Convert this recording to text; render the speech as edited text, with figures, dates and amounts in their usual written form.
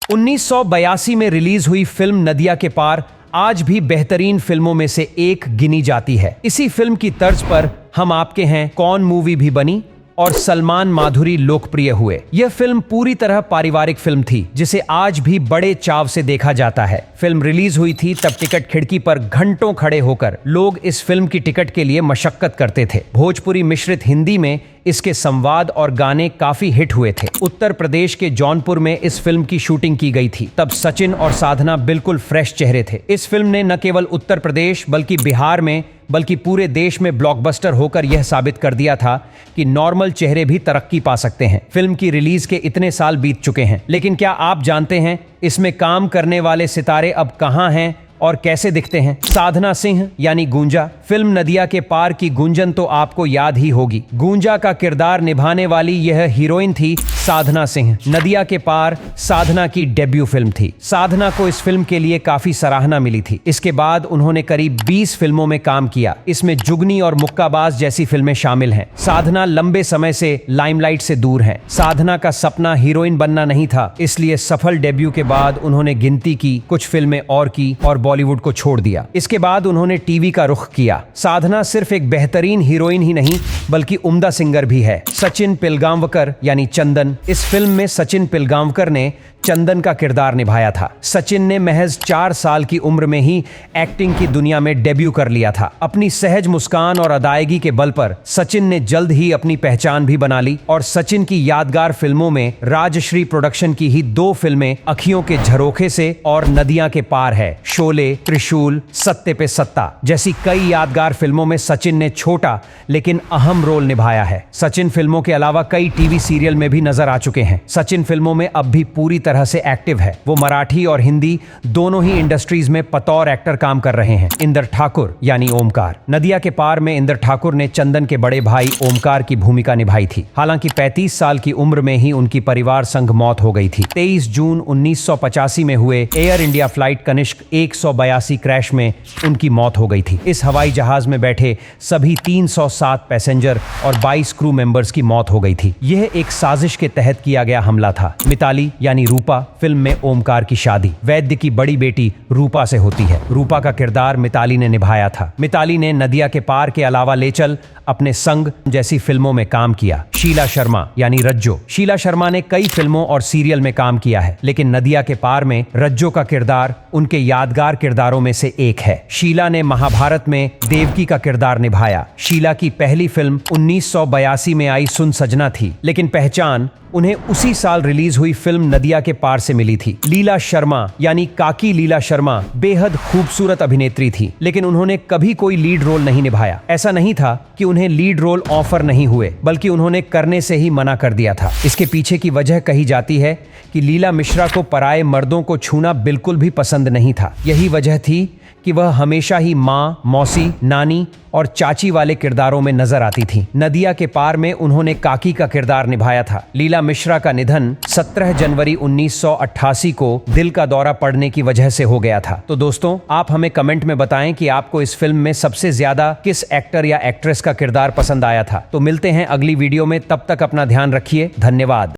1982 में रिलीज हुई फिल्म नदिया के पार आज भी बेहतरीन फिल्मों में से एक गिनी जाती है। इसी फिल्म की तर्ज पर हम आपके हैं कौन मूवी भी बनी और सलमान माधुरी लोकप्रिय हुए। यह फिल्म पूरी तरह पारिवारिक फिल्म थी जिसे आज भी बड़े चाव से देखा जाता है। फिल्म रिलीज हुई थी तब टिकट खिड़की पर घंटों खड़े होकर लोग इस फिल्म की टिकट के लिए मशक्कत करते थे। भोजपुरी मिश्रित हिंदी में इसके संवाद और गाने काफी हिट हुए थे। उत्तर प्रदेश के जौनपुर में इस फिल्म की शूटिंग की गई थी। तब सचिन और साधना बिल्कुल फ्रेश चेहरे थे। इस फिल्म ने न केवल उत्तर प्रदेश बल्कि बिहार में बल्कि पूरे देश में ब्लॉकबस्टर होकर यह साबित कर दिया था कि नॉर्मल चेहरे भी तरक्की पा सकते हैं। फिल्म की रिलीज के इतने साल बीत चुके हैं, लेकिन क्या आप जानते हैं इसमें काम करने वाले सितारे अब कहां हैं और कैसे दिखते हैं? साधना सिंह यानी गूंजा। फिल्म नदिया के पार की गूंजन तो आपको याद ही होगी। गूंजा का किरदार निभाने वाली यह हीरोइन थी साधना सिंह। नदिया के पार साधना की डेब्यू फिल्म थी। साधना को इस फिल्म के लिए काफी सराहना मिली थी। इसके बाद उन्होंने करीब 20 फिल्मों में काम किया। इसमें जुगनी और मुक्काबाज जैसी फिल्में शामिल हैं। साधना लंबे समय से लाइमलाइट से दूर हैं। साधना का सपना हीरोइन बनना नहीं था, इसलिए सफल डेब्यू के बाद उन्होंने गिनती की कुछ फिल्में और की और बॉलीवुड को छोड़ दिया। इसके बाद उन्होंने टीवी का रुख किया। साधना सिर्फ एक बेहतरीन हीरोइन ही नहीं बल्कि उम्दा सिंगर भी है। सचिन पिलगांवकर यानी चंदन। इस फिल्म में सचिन पिलगांवकर ने चंदन का किरदार निभाया था। सचिन ने महज 4 साल की उम्र में ही एक्टिंग की दुनिया में डेब्यू कर लिया था। अपनी सहज मुस्कान और अदायगी के बल पर सचिन ने जल्द ही अपनी पहचान भी बना ली और सचिन की यादगार फिल्मों में राजश्री प्रोडक्शन की ही 2 फिल्में अखियों के झरोखे से और नदियां के पार है, शोले, त्रिशूल, सत्ते पे सत्ता जैसी कई यादगार फिल्मों में सचिन ने छोटा लेकिन अहम रोल निभाया है। सचिन फिल्मों के अलावा कई टीवी सीरियल में भी नजर आ चुके हैं। सचिन फिल्मों में अब भी पूरी तरह से एक्टिव है। वो मराठी और हिंदी दोनों ही इंडस्ट्रीज में बतौर एक्टर काम कर रहे हैं। इंदर ठाकुर यानी ओमकार। नदिया के पार में इंदर ठाकुर ने चंदन के बड़े भाई ओमकार की भूमिका निभाई थी। हालांकि 35 साल की उम्र में ही उनकी परिवार संग मौत हो गई थी। 23 जून 1985 में हुए air India flight Kanishka 182 crash में उनकी मौत हो गई थी। इस हवाई जहाज में बैठे सभी 307 पैसेंजर और 22 क्रू मेंबर्स की मौत हो गई थी। यह एक साजिश के तहत किया गया हमला था। मिताली यानी रूपा फिल्म में ओमकार की शादी वैद्य की बड़ी बेटी रूपा से होती है। रूपा का किरदार मिताली ने निभाया था। मिताली ने नदिया के पार के अलावा ले चल, अपने संग जैसी फिल्मों में काम किया। शीला शर्मा यानी रज्जो। शीला शर्मा ने कई फिल्मों और सीरियल में काम किया है, लेकिन नदिया के पार में रज्जो का किरदार उनके यादगार किरदारों में से एक है। शीला ने महाभारत में देवकी का किरदार निभाया। शीला की पहली फिल्म 1982 में आई सुन सजना थी, लेकिन पहचान उन्हें उसी साल रिलीज हुई फिल्म नदिया के पार से मिली थी। लीला शर्मा यानी काकी लीला शर्मा बेहद खूबसूरत अभिनेत्री थी, लेकिन उन्होंने कभी कोई लीड रोल नहीं निभाया। ऐसा नहीं था कि उन्हें लीड रोल ऑफर नहीं हुए, बल्कि उन्होंने करने से ही मना कर दिया था। इसके पीछे की वजह कही जाती है कि लीला मिश्रा को पराये मर्दों को छूना बिल्कुल भी पसंद नहीं था। यही वजह थी कि वह हमेशा ही माँ, मौसी, नानी और चाची वाले किरदारों में नजर आती थी। नदिया के पार में उन्होंने काकी का किरदार निभाया था। लीला मिश्रा का निधन 17 जनवरी 1988 को दिल का दौरा पड़ने की वजह से हो गया था। तो दोस्तों, आप हमें कमेंट में बताएं कि आपको इस फिल्म में सबसे ज्यादा किस एक्टर या एक्ट्रेस का किरदार पसंद आया था। तो मिलते हैं अगली वीडियो में, तब तक अपना ध्यान रखिए। धन्यवाद।